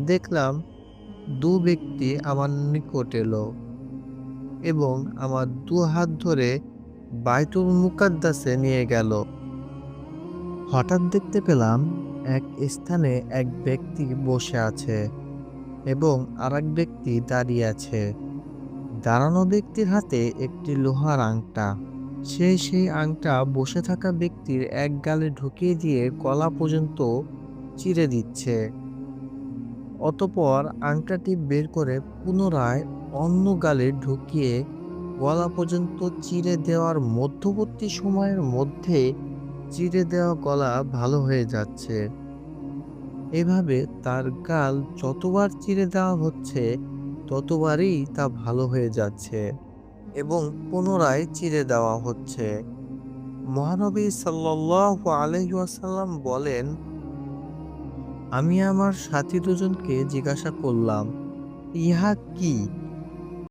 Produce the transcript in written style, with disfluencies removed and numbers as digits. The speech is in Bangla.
দেখলাম ব্যক্তি আমার নিকট এলো এবং আমার হাত ধরে বাইতুল মুকাদ্দাসে নিয়ে গেল। হঠাৎ দেখতে পেলাম এক স্থানে এক ব্যক্তি বসে আছে এবং আরেক ব্যক্তি দাঁড়িয়ে আছে। দাঁড়ানো ব্যক্তির হাতে একটি লোহার আংটা। সেই আংটা বসে থাকা ব্যক্তির এক গালে ঢুকিয়ে দিয়ে গলা পর্যন্ত চিরে দিচ্ছে। অতঃপর আংটাটি বের করে পুনরায় অন্য গালে ঢুকিয়ে গলা পর্যন্ত চিরে দেওয়ার মধ্যবর্তী সময়ের মধ্যে চিরে দেওয়া গলা ভালো হয়ে যাচ্ছে। এভাবে তার গাল যতবার চিরে দেওয়া হচ্ছে ততবারই তা ভালো হয়ে যাচ্ছে এবং পুনরায় চিরে দেওয়া হচ্ছে। মহানবী সাল্লাল্লাহু আলাইহি ওয়াসাল্লাম বলেন, আমি আমার সাথী দুজনকে জিজ্ঞাসা করলাম, ইহা কি?